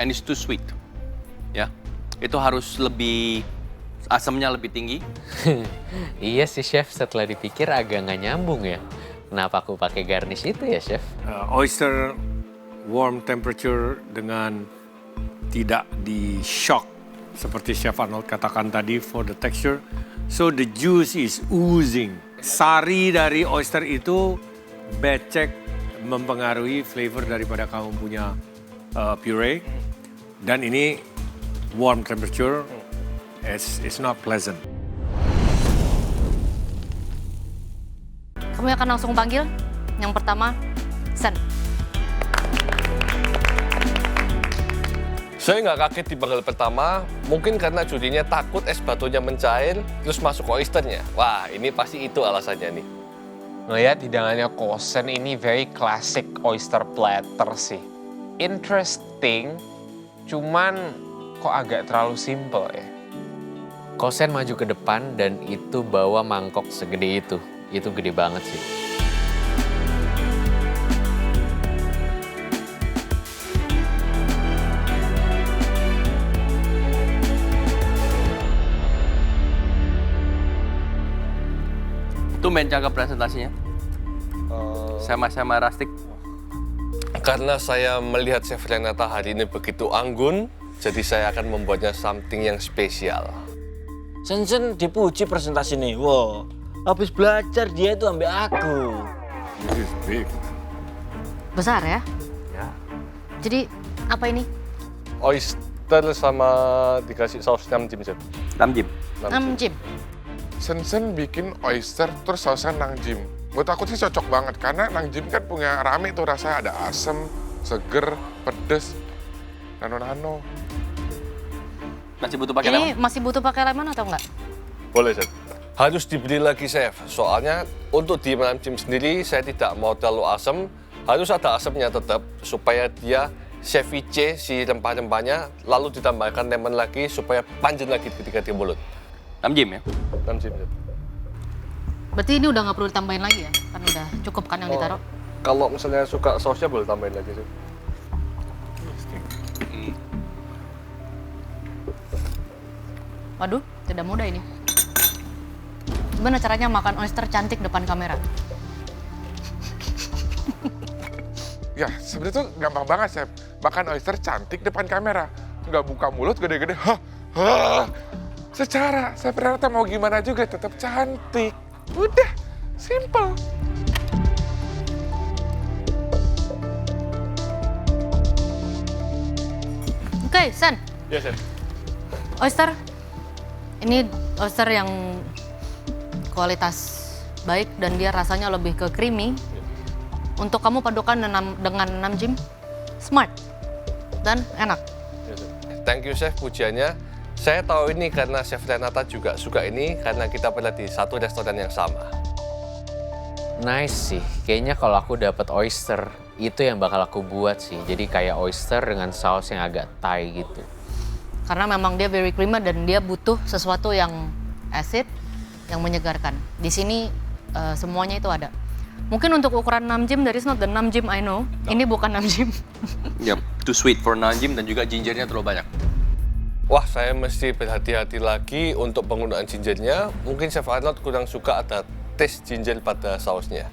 and it's too sweet. Ya, itu harus lebih asamnya lebih tinggi. Iya sih chef, setelah dipikir agak nggak nyambung ya. Kenapa aku pakai garnish itu ya chef? Oyster warm temperature dengan tidak di shock seperti Chef Arnold katakan tadi for the texture. So the juice is oozing. Sari dari oyster itu becek mempengaruhi flavor daripada kamu punya puree. Dan ini warm temperature, it's not pleasant. Kamu akan langsung panggil. Yang pertama, Sen. Saya nggak kaget dipanggil pertama, mungkin karena judinya takut es batunya mencair, terus masuk ke oysternya. Wah, ini pasti itu alasannya nih. Ngeliat hidangannya Kosen ini very classic oyster platter sih. Interesting, cuman kok agak terlalu simple ya. Kosen maju ke depan dan itu bawa mangkok segede itu. Itu gede banget sih. Tumben cakep presentasinya. Sama-sama rustic. Karena saya melihat Chef Renata hari ini begitu anggun, jadi saya akan membuatnya something yang spesial. Sen dipuji presentasi nih. Wow, habis belajar dia itu ambil aku. This is big. Besar ya? Ya. Jadi, apa ini? Oyster sama dikasih saus namjim, Chef. Namjim. Namjim. Sen bikin oyster terus sausnya nangjim. Buat aku sih cocok banget karena nangjim kan punya rame tuh rasanya ada asem, seger, pedes, nano-nano. Masih butuh pakai Ini lemon? masih butuh pakai lemon atau enggak? Boleh, Chef. Harus dibeli lagi, Chef. Soalnya untuk di namjim sendiri saya tidak mau terlalu asam. Harus ada asamnya tetap supaya dia ceviche si rempah-rempahnya, lalu ditambahkan lemon lagi supaya panjang lagi ketika di mulut. Namjim ya? Namjim, Chef. Berarti ini udah nggak perlu ditambahin lagi ya? Kan udah cukup kan yang ditaruh? Kalau misalnya suka sausnya boleh tambahin lagi, Chef. Waduh, tidak mudah ini. Gimana caranya makan oyster cantik depan kamera? Ya, sebenarnya tuh gampang banget, Chef. Makan oyster cantik depan kamera. Nggak buka mulut gede-gede, hah. Secara Chef Renata mau gimana juga tetap cantik. Udah, simple. Oke, Sen. Ya, Chef. Oyster. Ini oyster yang kualitas baik dan dia rasanya lebih ke creamy. Untuk kamu padukan dengan namjim, smart dan enak. Ya, Chef. Thank you, Chef, pujiannya. Saya tahu ini karena Chef Renata juga suka ini karena kita pernah di satu restoran yang sama. Nice sih, kayaknya kalau aku dapat oyster, itu yang bakal aku buat sih. Jadi kayak oyster dengan saus yang agak Thai gitu. Karena memang dia very creamy dan dia butuh sesuatu yang acid, yang menyegarkan. Di sini semuanya itu ada. Mungkin untuk ukuran namjim, there is not the namjim I know. Ini bukan namjim. Yep, too sweet for namjim dan juga gingernya terlalu banyak. Wah, saya mesti berhati-hati lagi untuk penggunaan gingernya. Mungkin Chef Arnold kurang suka ada taste ginger pada sausnya.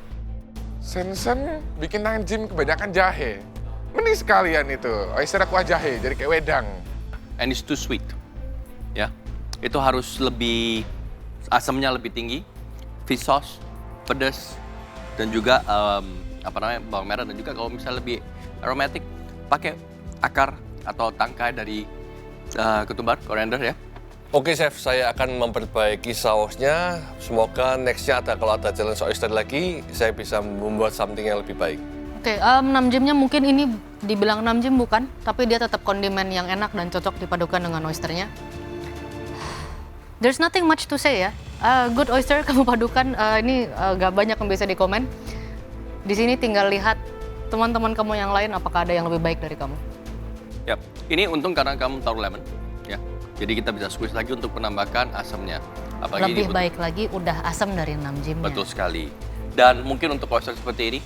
Sen bikin nangjim kebanyakan jahe. Mending sekalian itu, oyster kuah jahe, jadi kayak wedang. And it's too sweet. Ya, itu harus lebih asamnya lebih tinggi, fish sauce, pedas, dan juga bawang merah, dan juga kalau misalnya lebih aromatic pakai akar atau tangkai dari ketumbar, koriander ya. Oke, Chef, saya akan memperbaiki sausnya. Semoga nextnya kalau ada challenge oyster lagi, saya bisa membuat something yang lebih baik. Oke, namjimnya mungkin ini dibilang namjim bukan, tapi dia tetap kondimen yang enak dan cocok dipadukan dengan oysternya. There's nothing much to say ya. Good oyster kamu padukan, ini gak banyak yang bisa dikomen. Di sini tinggal lihat teman-teman kamu yang lain apakah ada yang lebih baik dari kamu. Ya, ini untung karena kamu taruh lemon, ya. Jadi kita bisa squeeze lagi untuk menambahkan asamnya. Apalagi Lebih ini baik lagi udah asam dari namjimnya. betul sekali. Dan mungkin untuk oyster seperti ini,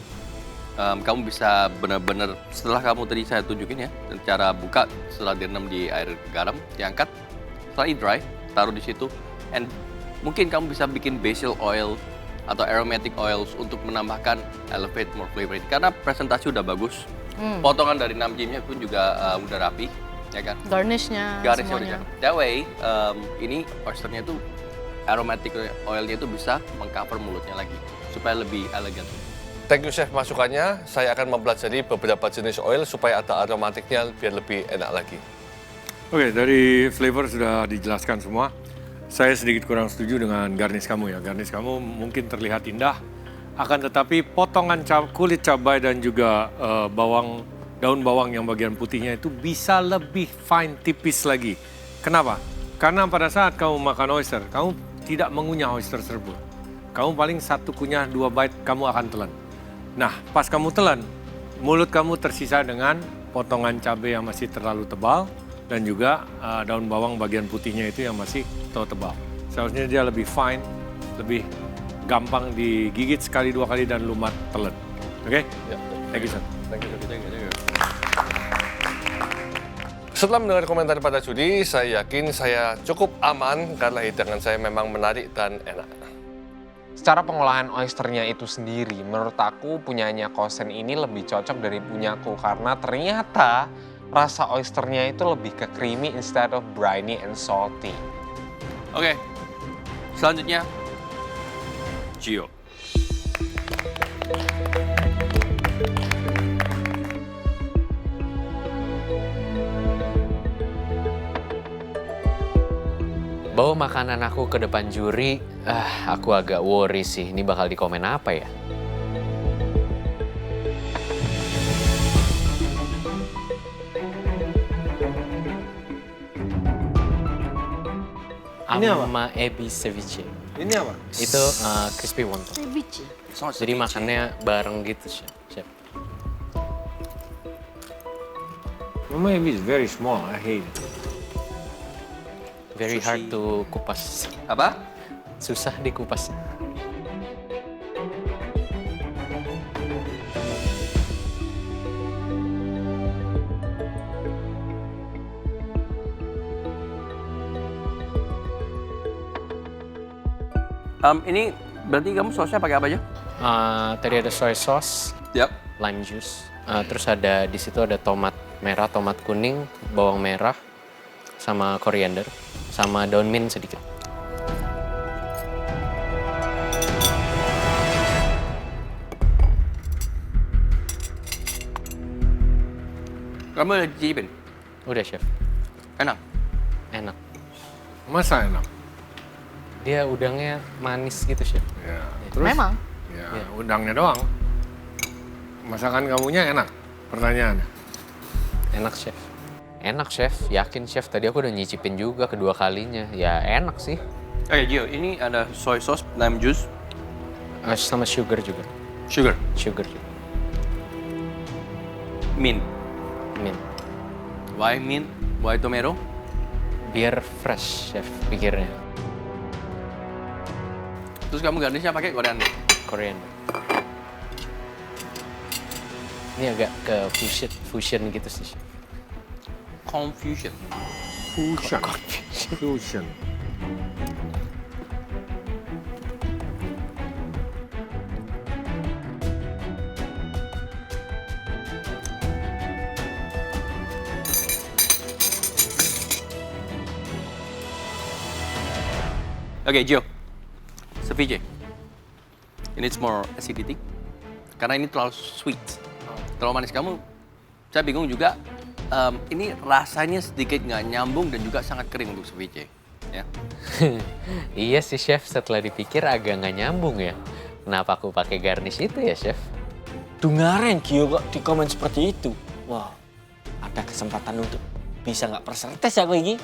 kamu bisa benar-benar setelah kamu tadi saya tunjukin ya, cara buka setelah direndam di air garam, diangkat, setelah dry, taruh di situ, and mungkin kamu bisa bikin basil oil atau aromatic oils untuk menambahkan elevate more flavor. Karena presentasi udah bagus, potongan dari namjimnya pun juga udah rapi, ya kan? Garnishnya udah. semuanya. That way, ini oysternya tuh aromatic oilnya itu bisa mengcover mulutnya lagi supaya lebih elegan. Thank you chef masukannya. Saya akan mempelajari beberapa jenis oil supaya ada aromatiknya biar lebih enak lagi. Oke, dari flavor sudah dijelaskan semua. Saya sedikit kurang setuju dengan garnish kamu ya. Garnish kamu mungkin terlihat indah, akan tetapi potongan kulit cabai dan juga daun bawang yang bagian putihnya itu bisa lebih fine, tipis lagi. Kenapa? Karena pada saat kamu makan oyster, kamu tidak mengunyah oyster tersebut. Kamu paling 1 kunyah 2 bite kamu akan telan. Nah, pas kamu telan, mulut kamu tersisa dengan potongan cabai yang masih terlalu tebal dan juga daun bawang bagian putihnya itu yang masih terlalu tebal. Seharusnya dia lebih fine, lebih gampang digigit sekali 2 kali dan lumat telan. Oke? Ya, Thank you, sir. thank you. Setelah mendengar komentar pada juri, saya yakin saya cukup aman karena hidangan saya memang menarik dan enak. Secara pengolahan oysternya itu sendiri, menurut aku punyanya Kosen ini lebih cocok dari punyaku karena ternyata rasa oysternya itu lebih ke creamy instead of briny and salty. Oke, selanjutnya Gio. Bawa makanan aku ke depan juri, aku agak worry sih. Ini bakal dikomen apa ya? Ini apa? Ama ebi ceviche. Ini apa? Itu crispy wonton. Ceviche. Jadi makannya bareng gitu, chef. Mama is very small. I hate it. Very hard to kupas. Apa? Susah dikupas. Ini berarti kamu sausnya pakai apa aja? Tadi ada soy sauce, Yap. lime juice. Terus ada di situ ada tomat merah, tomat kuning, bawang merah, sama koriander, sama daun mint sedikit. Kamu udah cicipin? Udah chef, Enak. enak. Masa enak? Dia udangnya manis gitu chef. Ya. Terus? Memang. Ya, Ya. udangnya doang. Masakan kamunya enak? Pertanyaannya. Enak chef. Enak chef, yakin chef. Tadi aku udah nyicipin juga kedua kalinya. Ya enak sih. Oke Gio, ini ada soy sauce, lime juice, Sama sugar juga. sugar, Sugar juga. mint. Mint. Why mint? Why tomato? Biar fresh chef pikirnya. Terus kamu garnishnya pakai koriander. Koriander. Ini agak ke fusion gitu sih chef. Confusion. Fusion. Fusion. Oke Gio, ceviche. Ini more acidity. Karena ini terlalu sweet, terlalu manis. Saya bingung juga. Ini rasanya sedikit nggak nyambung dan juga sangat kering untuk ceviche. Ya. Iya sih chef, setelah dipikir agak nggak nyambung ya. Kenapa aku pakai garnish itu ya chef? Dungaren Gio kok di komen seperti itu. Wah, ada kesempatan untuk bisa nggak persertes aku ini.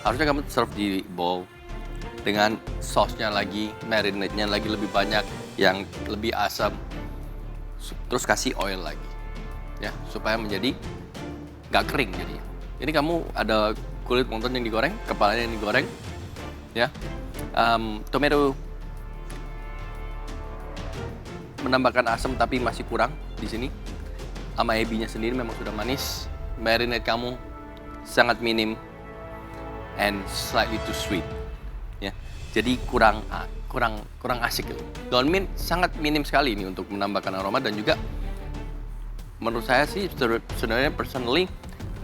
Harusnya kamu serve di bowl dengan sausnya lagi, marinade-nya lagi lebih banyak, yang lebih asam. Terus kasih oil lagi, ya supaya menjadi nggak kering jadinya. Ini kamu ada kulit wonton yang digoreng, kepalanya yang digoreng, ya. Tomato menambahkan asam tapi masih kurang di sini. Sama ebinya sendiri memang sudah manis. Marinade kamu sangat minim and slightly too sweet. Ya. Jadi kurang asik gitu. Daun mint sangat minim sekali ini untuk menambahkan aroma dan juga menurut saya sih sebenarnya personally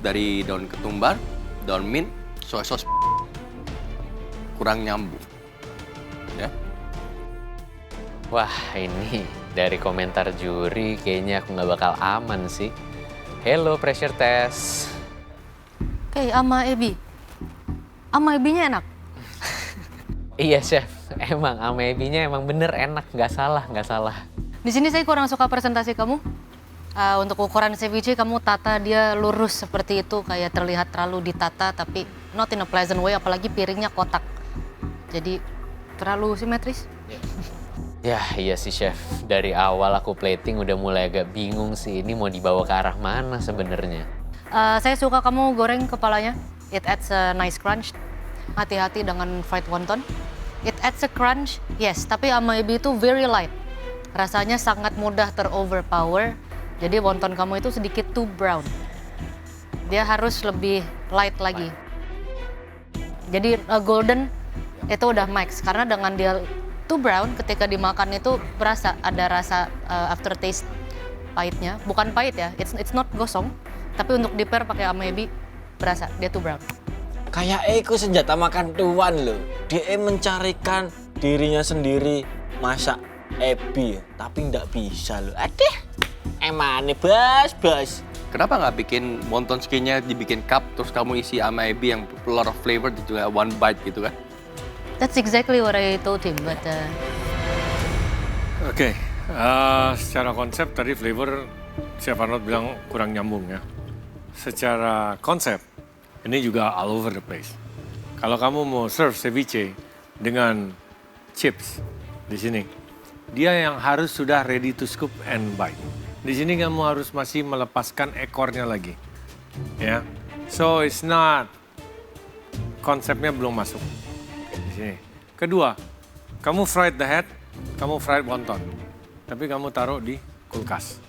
dari daun ketumbar, daun mint, soy sauce kurang nyambung. Ya. Wah, ini dari komentar juri kayaknya aku nggak bakal aman sih. Hello pressure test. Oke, sama ebi. Sama ebinya enak. Iya chef, emang sama ebinya emang bener enak, nggak salah. Di sini saya kurang suka presentasi kamu. Untuk ukuran ceviche kamu tata dia lurus seperti itu, kayak terlihat terlalu ditata tapi not in a pleasant way, apalagi piringnya kotak. Jadi terlalu simetris. Ya iya sih chef, dari awal aku plating udah mulai agak bingung sih ini mau dibawa ke arah mana sebenarnya. Saya suka kamu goreng kepalanya. It adds a nice crunch. Hati-hati dengan fried wonton. It adds a crunch, yes. Tapi sama ebi itu very light. Rasanya sangat mudah teroverpower. Jadi wonton kamu itu sedikit too brown. Dia harus lebih light lagi. Jadi golden itu udah max. Karena dengan dia too brown, ketika dimakan itu berasa ada rasa aftertaste pahitnya. Bukan pahit ya, it's not gosong. Tapi untuk di-pair pakai sama ebi, berasa dia too brown. Kayak Eko senjata makan tuan loh. Dia mencarikan dirinya sendiri masak ebi, tapi nggak bisa loh. Aduh, emang nih bos. Kenapa nggak bikin wonton skinnya dibikin cup terus kamu isi sama ebi yang a lot of flavor juga one bite gitu kan? That's exactly what I told him, but Oke, secara konsep tadi flavor Chef Arnold bilang kurang nyambung ya. Secara konsep ini juga all over the place. Kalau kamu mau serve ceviche dengan chips di sini, dia yang harus sudah ready to scoop and bite. Di sini kamu harus masih melepaskan ekornya lagi, ya. So it's not, konsepnya belum masuk di sini. Kedua, kamu fried the head, kamu fried wonton, tapi kamu taruh di kulkas.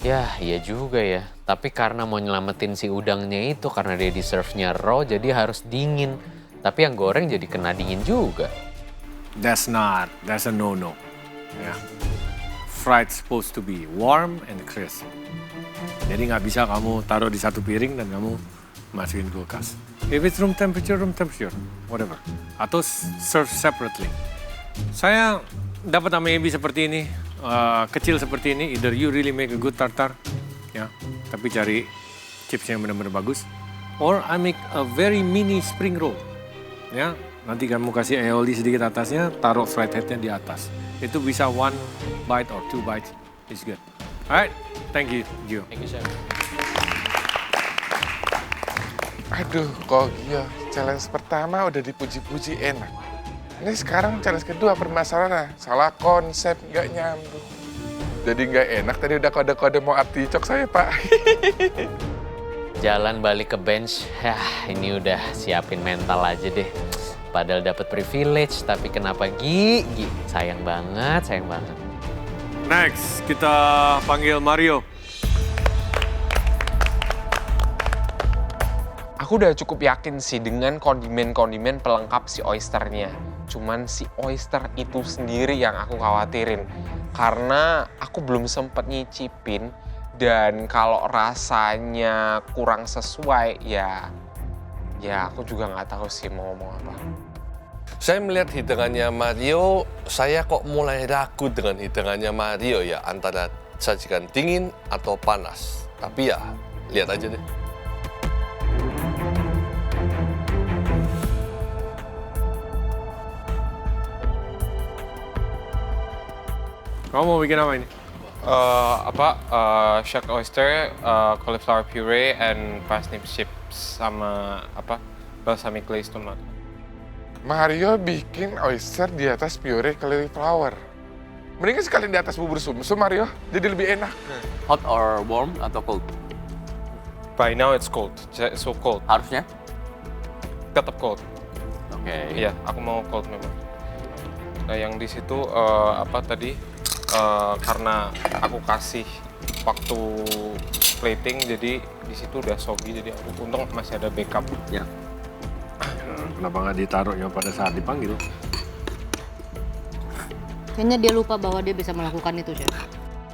Ya iya juga ya, tapi karena mau nyelamatin si udangnya itu karena dia di-serve-nya raw jadi harus dingin. Tapi yang goreng jadi kena dingin juga. That's a no-no. Ya. Fried supposed to be warm and crisp. Jadi nggak bisa kamu taruh di satu piring dan kamu masukin kulkas. If it's room temperature, whatever. Atau serve separately. Saya dapat sama ebi seperti ini, kecil seperti ini, either you really make a good tartar, ya, tapi cari chipsnya yang benar-benar bagus, or I make a very mini spring roll, ya, nanti kamu kasih aioli sedikit atasnya, taruh fried headnya di atas, itu bisa 1 bite or 2 bites, it's good. Alright, thank you, Gio. Thank you, chef. Aduh, kok iya. Challenge pertama udah dipuji-puji enak. Ini sekarang challenge kedua permasalahannya. Salah konsep, nggak nyambung. Jadi nggak enak, tadi udah kode-kode mau articok saya, Pak. Jalan balik ke bench, ini udah siapin mental aja deh. Padahal dapat privilege, tapi kenapa Gi? Sayang banget. Next, kita panggil Mario. Aku udah cukup yakin sih dengan kondimen-kondimen pelengkap si oysternya. Cuman si oyster itu sendiri yang aku khawatirin. Karena aku belum sempet nyicipin dan kalau rasanya kurang sesuai ya aku juga nggak tahu sih mau ngomong apa. Saya melihat hidangannya Mario, saya kok mulai ragu dengan hidangannya Mario ya, antara sajikan dingin atau panas. Tapi ya, lihat aja deh. Kamu mau bikin apa ini? Shark oyster, cauliflower puree, and parsnip chips sama balsamic glazed tomato. Mario bikin oyster di atas puree cauliflower. Mendingan sekali di atas bubur sumsum, Mario. Jadi lebih enak. Hot or warm atau cold? By now it's cold, so cold. Harusnya? Tetap cold. Oke. Iya, aku mau cold memang. Nah, yang di situ tadi karena aku kasih waktu plating jadi di situ udah soggy, jadi aku untung masih ada backup. Ya. Kenapa nggak ditaruhnya pada saat dipanggil? Kayaknya dia lupa bahwa dia bisa melakukan itu, Chef.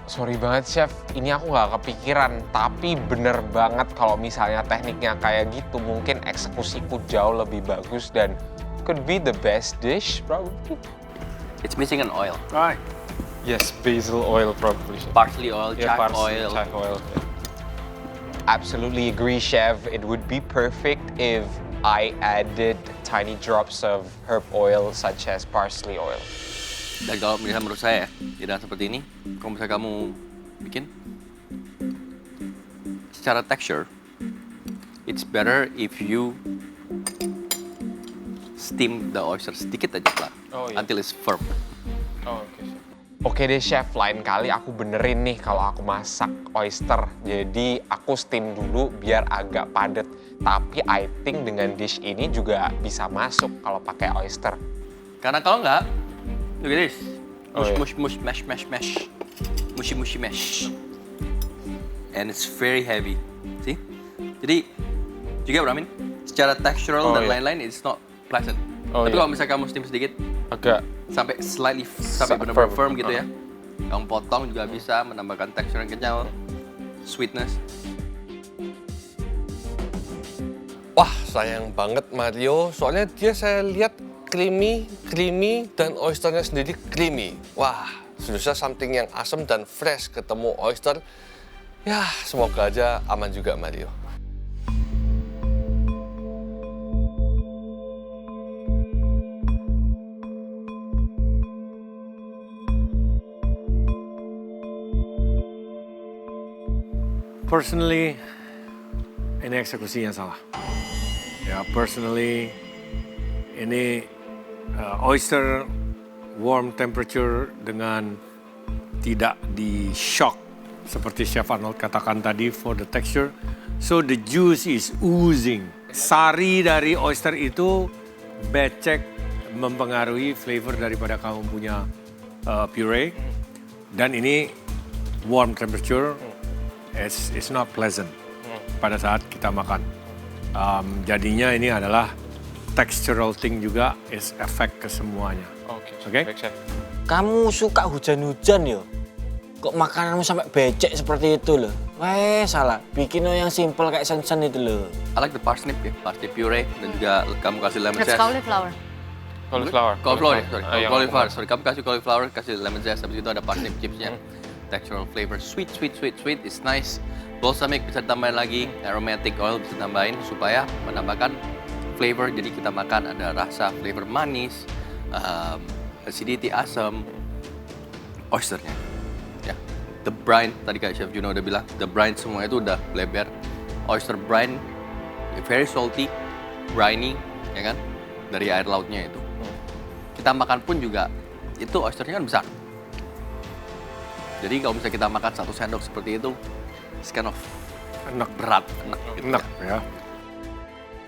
Sorry banget chef, ini aku nggak kepikiran, tapi bener banget kalau misalnya tekniknya kayak gitu mungkin eksekusiku jauh lebih bagus dan could be the best dish probably. It's missing an oil. Right. Yes, basil oil probably. Chef. Parsley oil, Yeah, chive parsley, oil. chive oil. Absolutely agree, chef. It would be perfect if I added tiny drops of herb oil such as parsley oil. Dan kalau misalnya menurut saya, hidangan seperti ini, kalau misalnya kamu bikin, secara texture, it's better if you steam the oyster sedikit aja lah, Oh, iya. until it's firm. Oh, oke, chef. Oke deh chef, lain kali aku benerin nih kalau aku masak oyster. Jadi aku steam dulu biar agak padat. Tapi I think dengan dish ini juga bisa masuk kalau pakai oyster. Karena kalau nggak, look at this, Oh, iya. mush, mash, mushy mash, and it's very heavy, see? Jadi juga Bramin, secara textural Oh, dan iya. lain-lain, it's not pleasant. Oh, Tapi iya. kalau misalnya kamu steam sedikit, Agak sampai benar-benar firm gitu ya. Uh-huh. Kamu potong juga bisa menambahkan tekstur yang kenyal, sweetness. Wah, sayang banget Mario. Soalnya dia saya lihat creamy, dan oysternya sendiri creamy. Wah, susah something yang asam dan fresh ketemu oyster. Ya, semoga aja aman juga Mario. Personally, ini eksekusinya salah. Ya, personally, ini oyster warm temperature dengan tidak di shock seperti Chef Arnold katakan tadi for the texture. So the juice is oozing. Sari dari oyster itu becek mempengaruhi flavor daripada kamu punya puree. Dan ini warm temperature, it's not pleasant pada saat kita makan. Jadinya ini adalah textural thing juga, is effect ke semuanya. Oke, Oke? baik chef. Kamu suka hujan-hujan yo? Kok makananmu sampai becek seperti itu loh? Weh, salah. Bikin yang simple kayak sen-sen itu loh. I like the parsnip ya, parsnip puree dan juga kamu kasih lemon It's zest. cauliflower. Cauliflower. Cauliflower ya, sorry. Ah, yang Cauliflower, aku- sorry. Kamu kasih cauliflower, kasih lemon zest, habis itu ada parsnip chipsnya. Textural flavor, sweet, it's nice. Balsamic bisa tambahin lagi, aromatic oil bisa tambahin supaya menambahkan flavor. Jadi kita makan ada rasa flavor manis, acidity, asam, oysternya. Ya, the brine tadi kayak Chef Juno udah bilang, the brine semua itu udah bleber. Oyster brine, very salty, briny, ya kan? Dari air lautnya itu. Kita makan pun juga itu oysternya kan besar. Jadi kalau misalnya kita makan 1 sendok seperti itu, it's kind of Enak, berat, enak gitu enak ya. ya.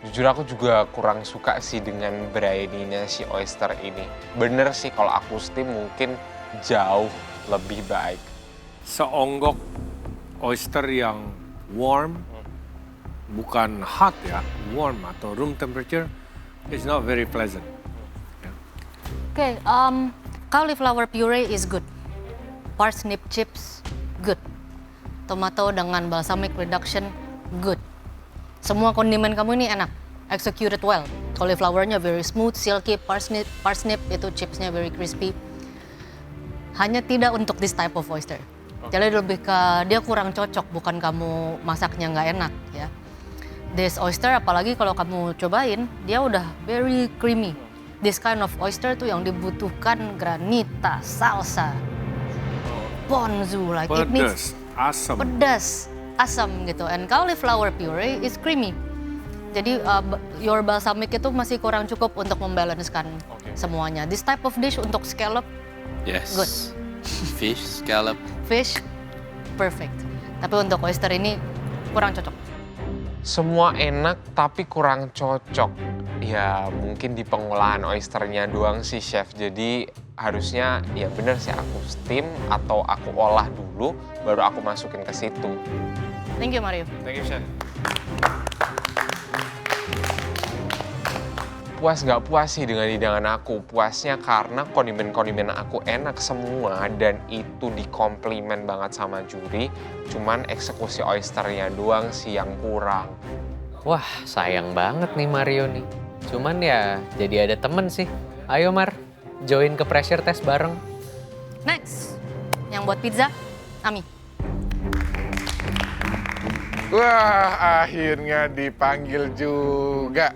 Jujur aku juga kurang suka sih dengan briny-nya si oyster ini. Bener sih kalau aku steam mungkin jauh lebih baik. Seonggok oyster yang warm, bukan hot ya, warm atau room temperature, is not very pleasant. Okay, cauliflower puree is good. Parsnip chips, good. Tomato dengan balsamic reduction, good. Semua kondimen kamu ini enak, executed well. Cauliflowernya very smooth, silky, parsnip itu chipsnya very crispy. Hanya tidak untuk this type of oyster. Jadi lebih ke dia kurang cocok, bukan kamu masaknya nggak enak ya. This oyster apalagi kalau kamu cobain, dia udah very creamy. This kind of oyster tuh yang dibutuhkan granita, salsa, ponzu, like it needs Pedas, asam. pedas, asam gitu. And cauliflower puree is creamy. Jadi your balsamic itu masih kurang cukup untuk membalancekan semuanya. This type of dish untuk scallop, Yes. Good. Fish, scallop. fish, perfect. Tapi untuk oyster ini kurang cocok. Semua enak tapi kurang cocok. Ya mungkin di pengolahan oysternya doang sih chef. Jadi harusnya ya bener sih aku steam atau aku olah dulu baru aku masukin ke situ. Thank you Mario. Thank you, Chef. Puas nggak puas sih dengan hidangan aku. Puasnya karena kondimen-kondimen aku enak semua dan itu dikomplimen banget sama juri. Cuman eksekusi oysternya doang sih yang kurang. Wah, sayang banget nih Mario nih. Cuman ya jadi ada temen sih. Ayo Mar, join ke pressure test bareng. Next, yang buat pizza, Ami. Wah, akhirnya dipanggil juga.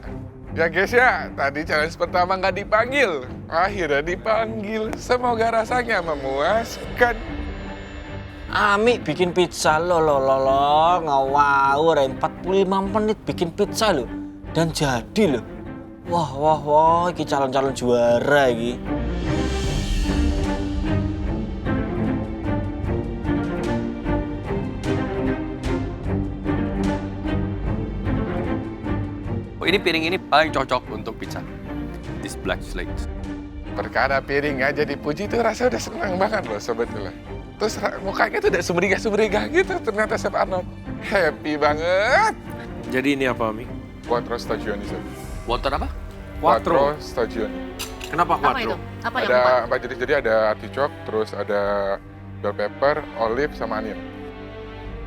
Ya guys ya, tadi challenge pertama nggak dipanggil. Akhirnya dipanggil. Semoga rasanya memuaskan. Ami bikin pizza lo ngawur 45 menit bikin pizza lo dan jadi lo. Wah, iki calon-calon juara iki. Ini piring ini paling cocok untuk pizza. This black slate. Perkara piring aja dipuji tuh rasa udah senang banget loh sebetulnya. Terus mukanya tuh udah sumringah gitu ternyata Chef Arnold. Happy banget. Jadi ini apa, Mi? Quattro stagioni, Chef. Water apa? Quattro stagioni. Kenapa Apa quattro? itu? Apa yang Ada empat? apa jadi ada artichok, terus ada bell pepper, olive, sama onion.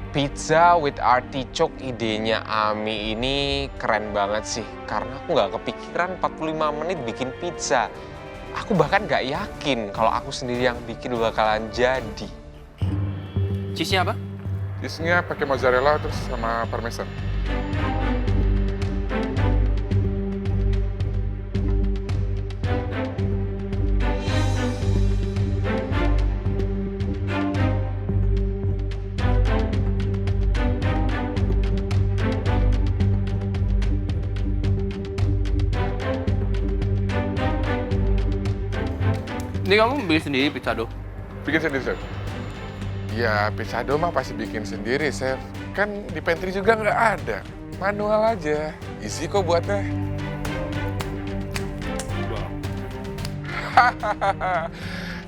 Pizza with artichoke idenya Ami ini keren banget sih. Karena aku nggak kepikiran 45 menit bikin pizza. Aku bahkan nggak yakin kalau aku sendiri yang bikin bakalan jadi. Cheese-nya apa? Cheese-nya pakai mozzarella terus sama parmesan. Ini kamu bikin sendiri pizza dough? Bikin sendiri, Chef? Ya, pizza dough mah pasti bikin sendiri, Chef. Kan di pantry juga nggak ada. Manual aja. Easy kok buatnya.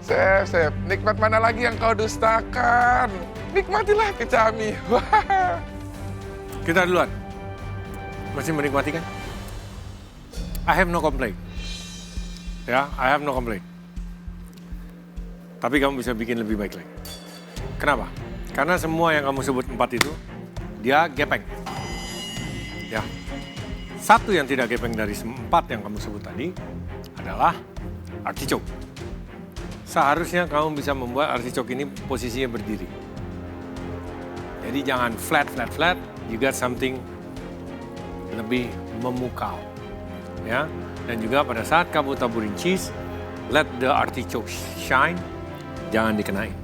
Chef, nikmat mana lagi yang kau dustakan? Nikmatilah pizza Ami. Kita duluan. Masih menikmati kan? I have no complaint. Ya, I have no complaint. Tapi kamu bisa bikin lebih baik lagi. Kenapa? Karena semua yang kamu sebut 4 itu, dia gepeng. Ya. Satu yang tidak gepeng dari 4 yang kamu sebut tadi adalah artichoke. Seharusnya kamu bisa membuat artichoke ini posisinya berdiri. Jadi jangan flat. You got something lebih memukau. Ya. Dan juga pada saat kamu taburin cheese, let the artichoke shine. Jangan dikenain.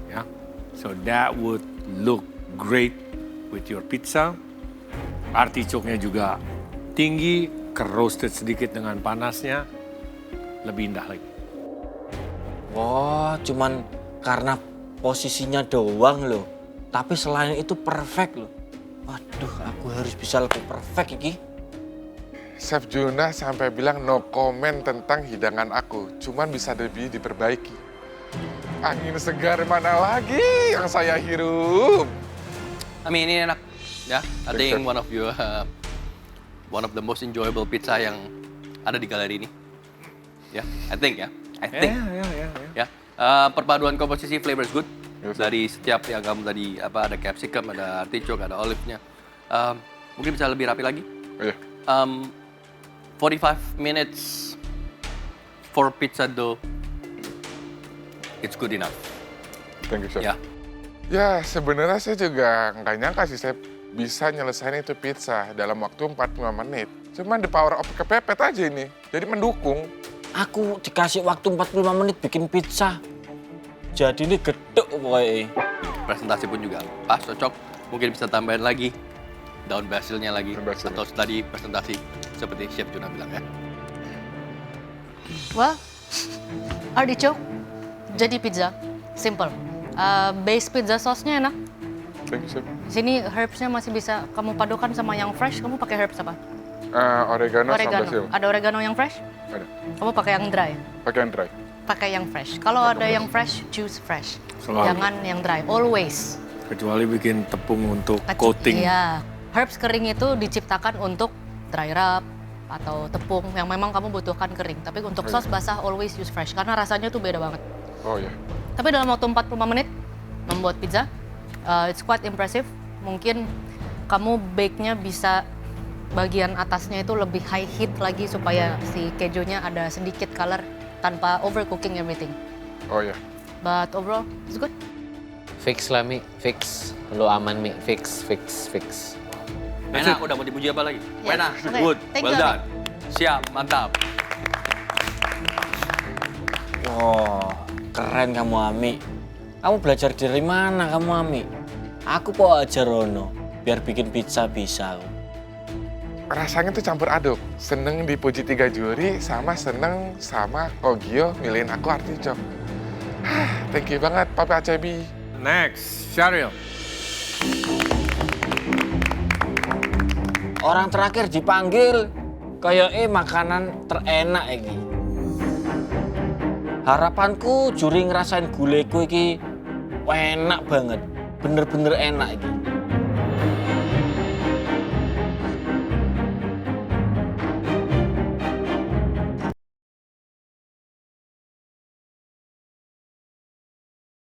Ya. So that would look great with your pizza. Artichoke-nya juga tinggi, roasted sedikit dengan panasnya, lebih indah lagi. Wah, cuman karena posisinya doang loh. Tapi selain itu perfect loh. Waduh, aku harus bisa lebih perfect iki. Chef Juna sampai bilang no comment tentang hidangan aku. Cuman bisa lebih diperbaiki. Angin segar mana lagi yang saya hirup? Ami ini enak. Ya, I Thanks, think Chef. one of the most enjoyable pizza yang ada di galeri ini. Ya, I think. Ya. Perpaduan komposisi flavor is good. Yes, sir. Dari setiap yang kamu tadi ada capsicum, ada artichoke, ada olive-nya. Mungkin bisa lebih rapi lagi. Oh, iya. 45 minutes for pizza dough, it's good enough. Thank you, Chef. Ya, Ya, sebenarnya saya juga nggak nyangka sih saya bisa nyelesain itu pizza dalam waktu 45 menit. Cuman the power of kepepet aja ini. Jadi mendukung. Aku dikasih waktu 45 menit bikin pizza. Jadi ini gedek pokoknya. presentasi pun juga pas, cocok. Mungkin bisa tambahin lagi daun basilnya lagi, Daun basil. atau tadi presentasi seperti Chef Juna bilang ya. Well, artichoke jadi pizza, simple. Base pizza sauce-nya enak, Thank you, Chef. Sini herbsnya masih bisa kamu padukan sama yang fresh. Kamu pakai herbs apa? Oregano sama basil. Ada oregano yang fresh? Ada. Kamu pakai yang dry? Pakai yang dry. Pakai yang fresh. Kalau ada yang fresh, choose fresh. Selalu. Jangan yang dry. Always. Kecuali bikin tepung untuk coating. Iya. Herbs kering itu diciptakan untuk dry rub atau tepung yang memang kamu butuhkan kering. Tapi untuk sos basah always use fresh karena rasanya tuh beda banget. Oh ya. Tapi dalam waktu 45 menit membuat pizza, it's quite impressive. Mungkin kamu bake-nya bisa bagian atasnya itu lebih high heat lagi supaya si kejunya ada sedikit color tanpa overcooking everything. Oh ya. But overall, it's good. Fix lah Mi, fix. Lu aman Mi, fix. Enak, udah mau dipuji apa lagi? Ya, Enak, oke. good, Thank well you, done. Siap, mantap. Wah, keren kamu Ami. Kamu belajar dari mana kamu Ami? Aku mau ajar Rono, biar bikin pizza bisa. Rasanya tuh campur aduk. Seneng dipuji 3 juri, sama seneng sama Kogio milihin aku artichok. Thank you banget, Papa Acebi. Next, Sharyl. Orang terakhir dipanggil, kayak makanan terenak iki. Harapanku juri ngerasain guleku iki enak banget. Bener-bener enak iki.